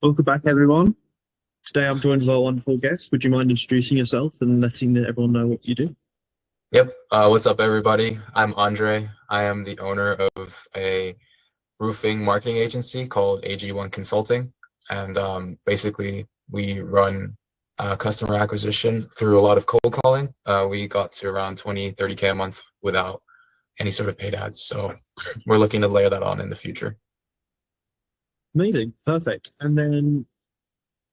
Welcome back, everyone. Today I'm joined by a wonderful guest. Would you mind introducing yourself and letting everyone know what you do? Yep. What's up, everybody? I'm Andre. I am the owner of a roofing marketing agency called AG1 Consulting. And basically, we run customer acquisition through a lot of cold calling. We got to around 20, 30K a month without any sort of paid ads. So we're looking to layer that on in the future. Amazing, perfect. And then,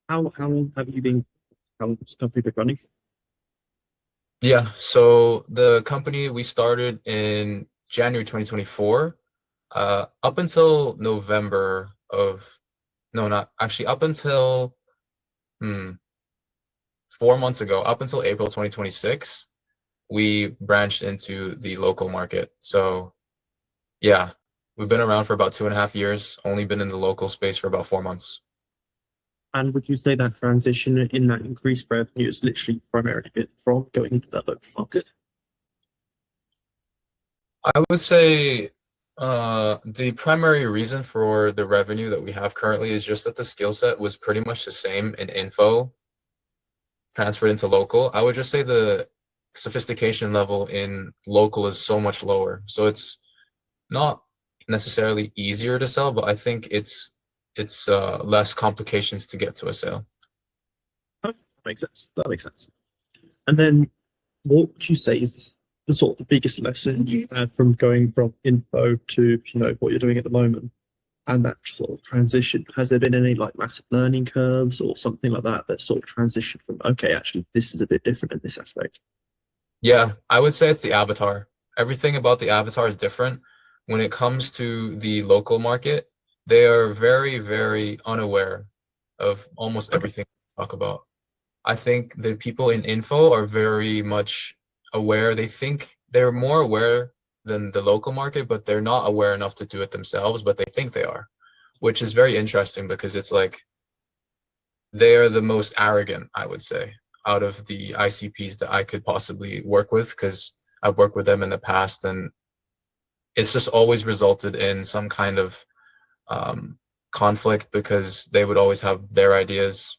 how long have you been? How long has the company been running? Yeah. So the company we started in January 2024. Up until November of, no, not actually, up until 4 months ago, up until April 2026, we branched into the local market. So yeah, we've been around for about 2.5 years, only been in the local space for about 4 months. And would you say that transition in that increased revenue is literally primarily been from going into that local market? I would say the primary reason for the revenue that we have currently is just that the skill set was pretty much the same in info transferred into local. I would just say the sophistication level in local is so much lower. So it's not necessarily easier to sell, but I think it's less complications to get to a sale. That makes sense. That makes sense. And then, what would you say is the sort of the biggest lesson you had from going from info to what you're doing at the moment, and that sort of transition? Has there been any like massive learning curves or something like that that sort of transitioned from okay, actually this is a bit different in this aspect? Yeah, I would say it's the avatar. Everything about the avatar is different. When it comes to the local market, they are very, very unaware of almost Okay. everything we talk about. I think the people in info are very much aware. They think they're more aware than the local market, but they're not aware enough to do it themselves, but they think they are, which is very interesting because it's like they are the most arrogant, I would say, out of the ICPs that I could possibly work with because I've worked with them in the past and it's just always resulted in some kind of conflict because they would always have their ideas.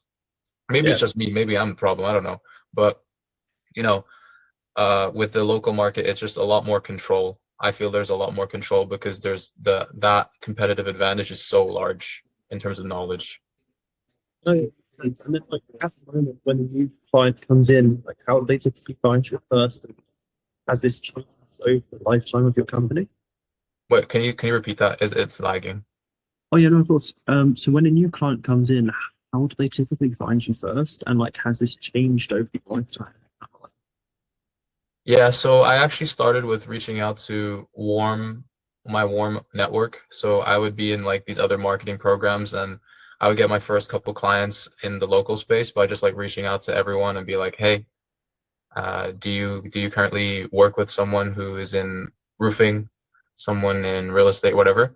Maybe Yeah. it's just me, maybe I'm the problem, I don't know. But you know, with the local market, it's just a lot more control. I feel there's a lot more control because there's that competitive advantage is so large in terms of knowledge. No, and then like at the moment when a new client comes in, like how do they typically find you at first? And has this changed over the lifetime of your company? Wait, can you repeat that? It's lagging. Oh yeah, no, of course. So when a new client comes in, how do they typically find you first? And like, has this changed over the lifetime? Yeah, so I actually started with reaching out to my warm network. So I would be in like these other marketing programs and I would get my first couple clients in the local space by just like reaching out to everyone and be like, hey, do you currently work with someone who is in roofing, someone in real estate, whatever?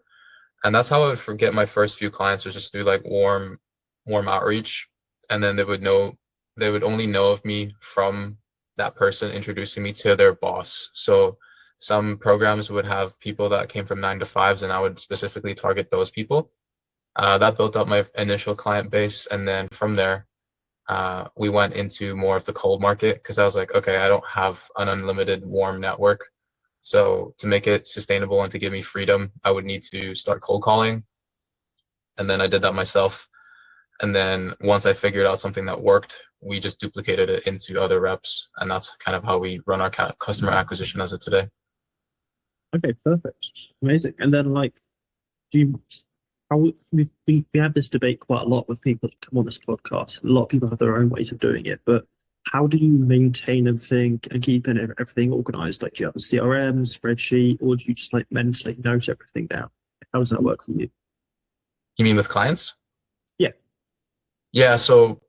And that's how I would get my first few clients was just through like warm outreach. And then they would only know of me from that person introducing me to their boss. So some programs would have people that came from 9 to 5s and I would specifically target those people. That built up my initial client base. And then from there, we went into more of the cold market because I was like, okay, I don't have an unlimited warm network. So to make it sustainable and to give me freedom, I would need to start cold calling. And then I did that myself. And then once I figured out something that worked, we just duplicated it into other reps. And that's kind of how we run our customer acquisition as of today. Okay, perfect, amazing. And then like, do you? How we have this debate quite a lot with people that come on this podcast. A lot of people have their own ways of doing it, but how do you maintain everything and keep everything organized? Like, do you have a CRM spreadsheet, or do you just like mentally note everything down? How does that work for you? You mean with clients? Yeah. Yeah, so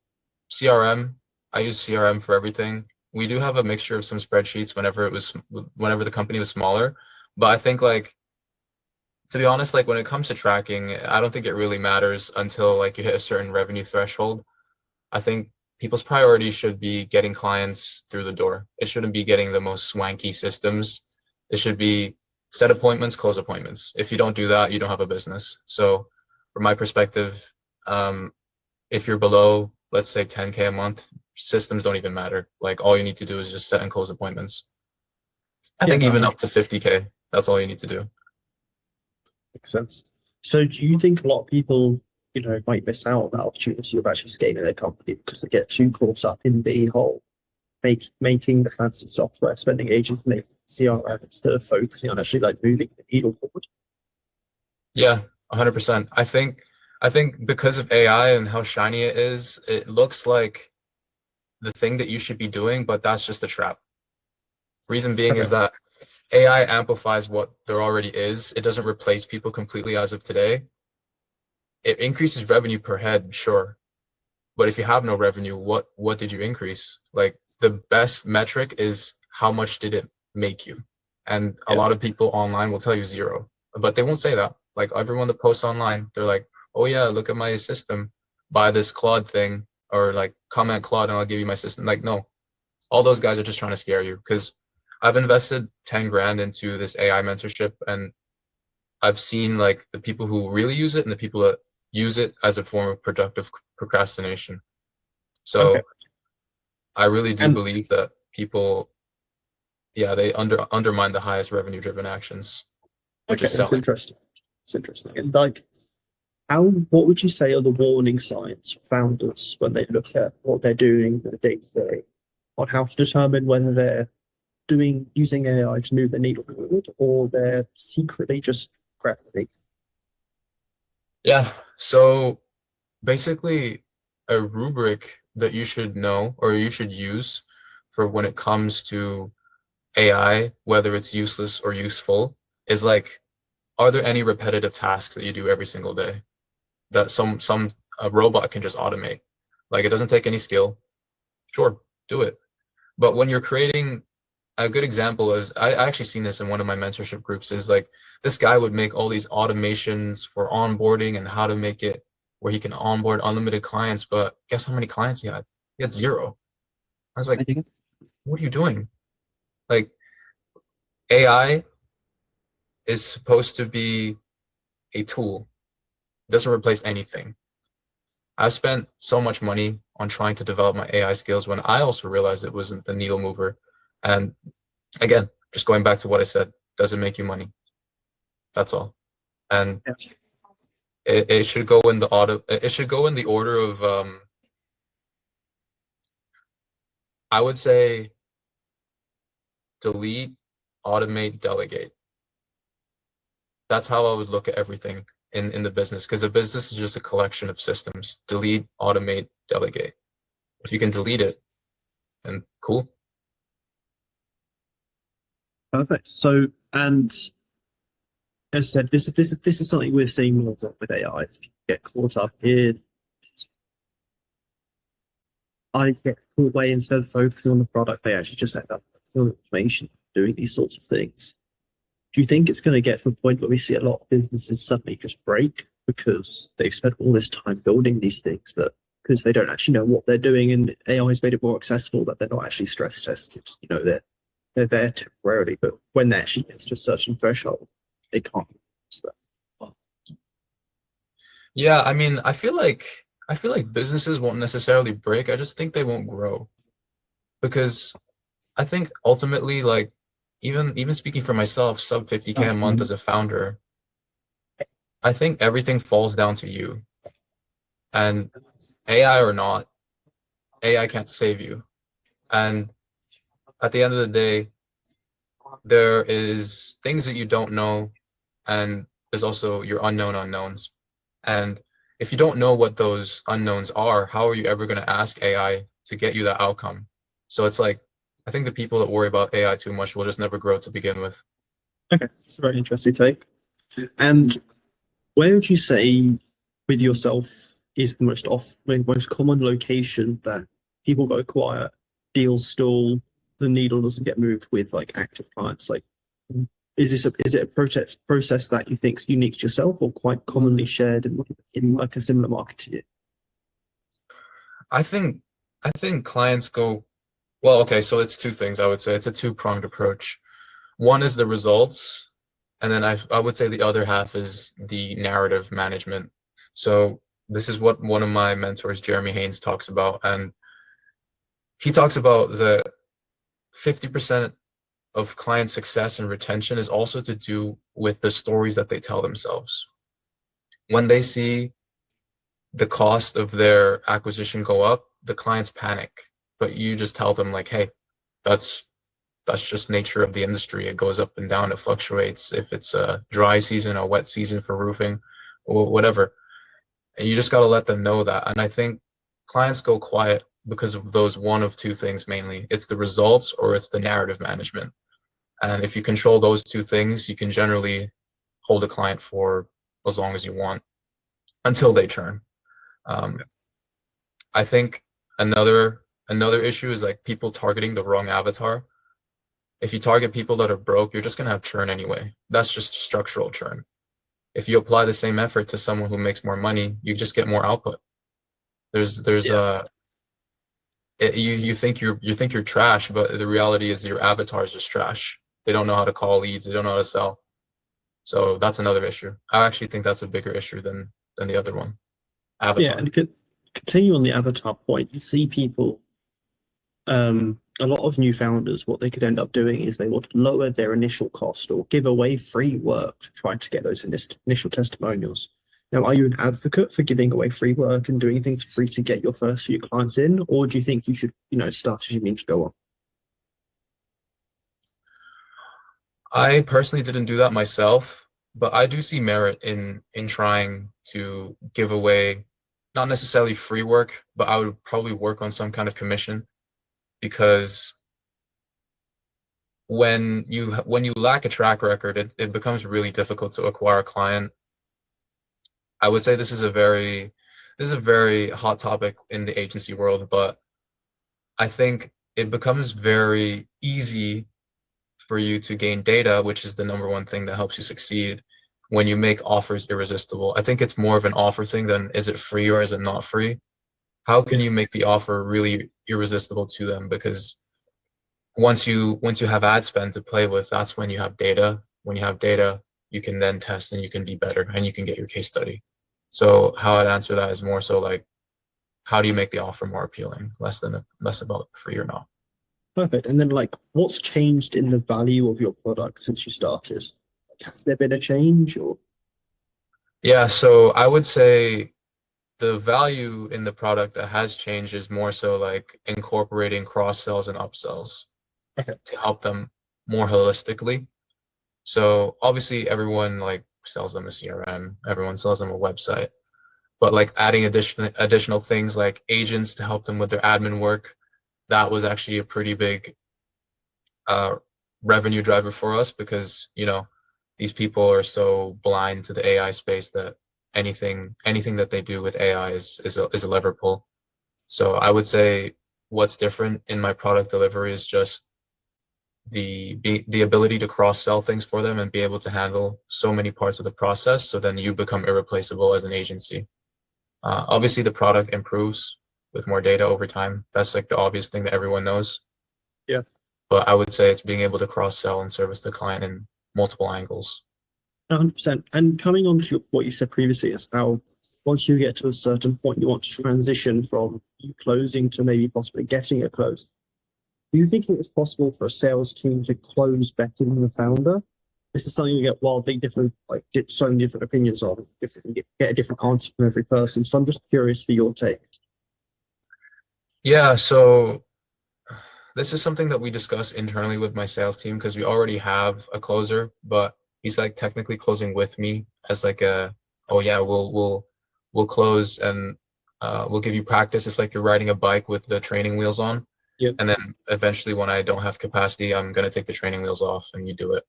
CRM, I use CRM for everything. We do have a mixture of some spreadsheets whenever the company was smaller, but I think like to be honest, like when it comes to tracking, I don't think it really matters until like you hit a certain revenue threshold. I think people's priority should be getting clients through the door. It shouldn't be getting the most swanky systems. It should be set appointments, close appointments. If you don't do that, you don't have a business. So from my perspective, um, if you're below, let's say 10K a month, systems don't even matter. Like all you need to do is just set and close appointments. I Yeah, think no, even up to 100% 50K, that's all you need to do. makes sense. So do you think a lot of people, might miss out on that opportunity of actually scaling their company because they get too caught up in the whole making the fancy software, spending ages making CRM instead of focusing on actually like moving the needle forward? Yeah, 100%. I think because of AI and how shiny it is, it looks like the thing that you should be doing, but that's just a trap. Reason being Okay. is that AI amplifies what there already is. It doesn't replace people completely as of today. It increases revenue per head, sure. But if you have no revenue, what did you increase? Like the best metric is how much did it make you? And a Yeah. lot of people online will tell you zero, but they won't say that. Like everyone that posts online, they're like, "Oh yeah, look at my system. Buy this Claude thing or like comment Claude and I'll give you my system." Like no, all those guys are just trying to scare you because I've invested 10 grand into this AI mentorship and I've seen like the people who really use it and the people that use it as a form of productive procrastination. Okay. So I really do And believe that people, yeah, they undermine the highest revenue driven actions, which okay, is that's selling. interesting. It's interesting. And like, what would you say are the warning signs for founders when they look at what they're doing in the day to day on how to determine whether they're using AI to move the needle forward or they're secretly just graphing? Yeah. So basically, a rubric that you should know or you should use for when it comes to AI, whether it's useless or useful, is like, are there any repetitive tasks that you do every single day that some a robot can just automate? Like it doesn't take any skill. Sure, do it. But when you're creating a good example is I actually seen this in one of my mentorship groups is like this guy would make all these automations for onboarding and how to make it where he can onboard unlimited clients, but guess how many clients he had? He had zero. I was like, I think what are you doing? Like AI is supposed to be a tool. It doesn't replace anything. I've spent so much money on trying to develop my AI skills when I also realized it wasn't the needle mover. And again, just going back to what I said, does it make you money? That's all. And yeah. it should go in the it should go in the order of I would say delete, automate, delegate. That's how I would look at everything in the business because a business is just a collection of systems. Delete, automate, delegate. If you can delete it, then cool. Perfect. So, and as I said, this is something we're seeing more of with AI. If you get caught up in, I get caught away instead of focusing on the product, they actually just end up focusing on information, doing these sorts of things. Do you think it's going to get to a point where we see a lot of businesses suddenly just break because they've spent all this time building these things, but because they don't actually know what they're doing and AI has made it more accessible that they're not actually stress tested? They're there temporarily, but when they actually get to a certain threshold, they can't use that. Yeah, I mean, I feel like businesses won't necessarily break. I just think they won't grow because I think ultimately, like even speaking for myself, sub 50K a month as a founder, I think everything falls down to you. And AI or not, AI can't save you. And at the end of the day, there is things that you don't know, and there's also your unknown unknowns. And if you don't know what those unknowns are, how are you ever going to ask AI to get you that outcome? So it's like, I think the people that worry about AI too much will just never grow to begin with. Okay, it's a very interesting take. And where would you say, with yourself, is the most common location that people go quiet, deals stall, the needle doesn't get moved with like active clients? Like, is it a process that you think is unique to yourself or quite commonly shared in like a similar market to you? I think I think clients go, well, okay, so it's two things I would say. It's a two-pronged approach. One is the results, and then I would say the other half is the narrative management. So this is what one of my mentors, Jeremy Haynes, talks about. And he talks about the 50% of client success and retention is also to do with the stories that they tell themselves. When they see the cost of their acquisition go up, the clients panic. But you just tell them like, hey, that's just nature of the industry. It goes up and down, it fluctuates. If it's a dry season, a wet season for roofing, or whatever. And you just got to let them know that. And I think clients go quiet because of those one of two things mainly. It's the results or it's the narrative management. And if you control those two things, you can generally hold a client for as long as you want until they churn. I think another issue is like people targeting the wrong avatar. If you target people that are broke, you're just gonna have churn anyway. That's just structural churn. If you apply the same effort to someone who makes more money, you just get more output. There's you think you're trash, but the reality is your avatar is just trash. They don't know how to call leads. They don't know how to sell. So that's another issue. I actually think that's a bigger issue than the other one. Avatar. Yeah, and continue on the avatar point. You see people, a lot of new founders, what they could end up doing is they would lower their initial cost or give away free work to try to get those initial testimonials. Now, are you an advocate for giving away free work and doing things free to get your first few clients in, or do you think you should, start as you mean to go on? I personally didn't do that myself, but I do see merit in trying to give away not necessarily free work, but I would probably work on some kind of commission, because when you lack a track record, it becomes really difficult to acquire a client. I would say this is a very hot topic in the agency world, but I think it becomes very easy for you to gain data, which is the number one thing that helps you succeed, when you make offers irresistible. I think it's more of an offer thing than is it free or is it not free. How can you make the offer really irresistible to them? Because once you have ad spend to play with, that's when you have data. When you have data, you can then test and you can be better and you can get your case study. So how I'd answer that is more so like, how do you make the offer more appealing, less about free or not. Perfect. And then, like, what's changed in the value of your product since you started? Like, has there been a change or? Yeah, so I would say the value in the product that has changed is more so like incorporating cross sells and upsells to help them more holistically. So obviously everyone like sells them a CRM, everyone sells them a website, but like adding additional things like agents to help them with their admin work, that was actually a pretty big revenue driver for us, because these people are so blind to the AI space that anything that they do with AI is a lever pull. So I would say what's different in my product delivery is just the ability to cross sell things for them and be able to handle so many parts of the process, so then you become irreplaceable as an agency. Obviously the product improves with more data over time. That's like the obvious thing that everyone knows. Yeah. But I would say it's being able to cross sell and service the client in multiple angles. 100%. And coming on to what you said previously is how once you get to a certain point, you want to transition from you closing to maybe possibly getting it closed. Do you think it's possible for a sales team to close better than the founder? This is something you get wildly different, like so many different opinions on. You get a different answer from every person. So I'm just curious for your take. Yeah, so this is something that we discuss internally with my sales team, because we already have a closer, but he's like technically closing with me as like oh yeah, we'll close and we'll give you practice. It's like you're riding a bike with the training wheels on. Yep. And then eventually when I don't have capacity, I'm going to take the training wheels off and you do it.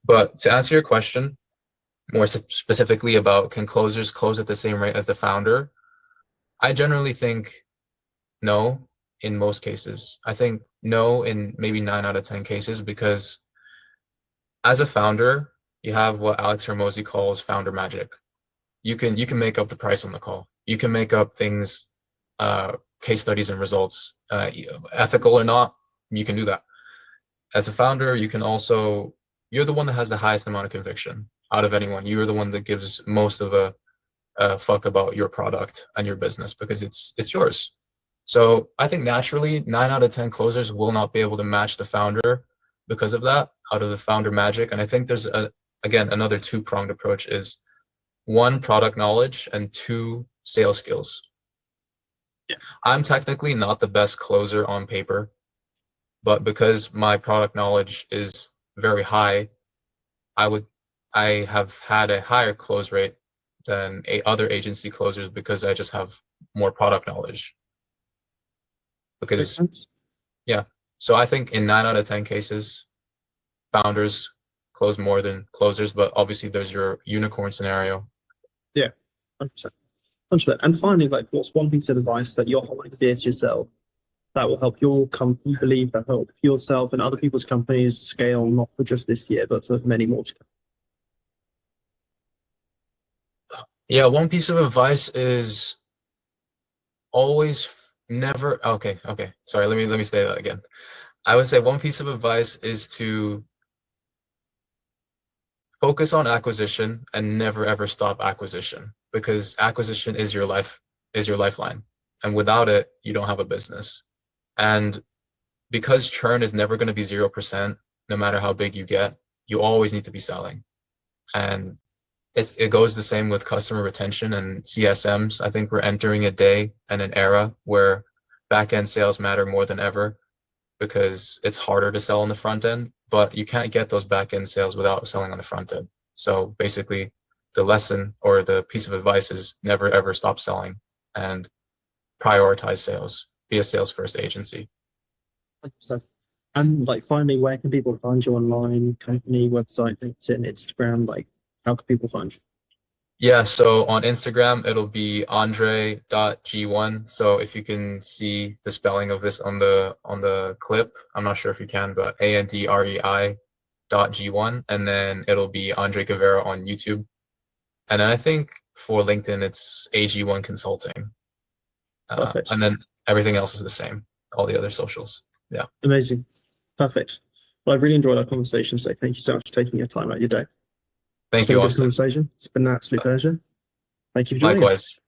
But to answer your question more specifically about can closers close at the same rate as the founder, I generally think no in most cases. I think no in maybe 9 out of 10 cases, because as a founder, you have what Alex Hermosi calls founder magic. You can make up the price on the call. You can make up things, case studies and results, ethical or not, you can do that. As a founder, you can also, you're the one that has the highest amount of conviction out of anyone. You're the one that gives most of a fuck about your product and your business because it's yours. So I think naturally 9 out of 10 closers will not be able to match the founder because of that, out of the founder magic. And I think there's again, another two-pronged approach is 1, product knowledge, and 2, sales skills. Yeah. I'm technically not the best closer on paper, but because my product knowledge is very high, I have had a higher close rate than other agency closers because I just have more product knowledge. Makes Because sense. yeah, so I think in 9 out of 10 cases, founders close more than closers, but obviously there's your unicorn scenario. Yeah, 100%. 100%. And finally, like, what's one piece of advice that you're holding dear to yourself that will help your company, believe that help yourself and other people's companies scale, not for just this year, but for many more to come? Yeah, one piece of advice is always never. Okay. Sorry, let me say that again. I would say one piece of advice is to focus on acquisition and never ever stop acquisition, because acquisition is your lifeline. And without it, you don't have a business. And because churn is never going to be 0%, no matter how big you get, you always need to be selling. And it goes the same with customer retention and CSMs. I think we're entering a day and an era where back-end sales matter more than ever because it's harder to sell on the front end, but you can't get those back-end sales without selling on the front end. So basically, the lesson or the piece of advice is never ever stop selling and prioritize sales. Be a sales first agency. So, and like, finally, where can people find you online? Company, website, LinkedIn, Instagram? Like, how can people find you? Yeah, so on Instagram, it'll be andre.g1. So if you can see the spelling of this on the clip, I'm not sure if you can, but ANDREI.g1. And then it'll be Andrei Givero on YouTube. And then I think for LinkedIn, it's AG1 Consulting. Perfect. And then everything else is the same, all the other socials. Yeah. Amazing. Perfect. Well, I've really enjoyed our conversation today. Thank you so much for taking your time out of your day. Thank It's been you, a good Austin. conversation. It's been an absolute pleasure. Thank you for joining us. Likewise.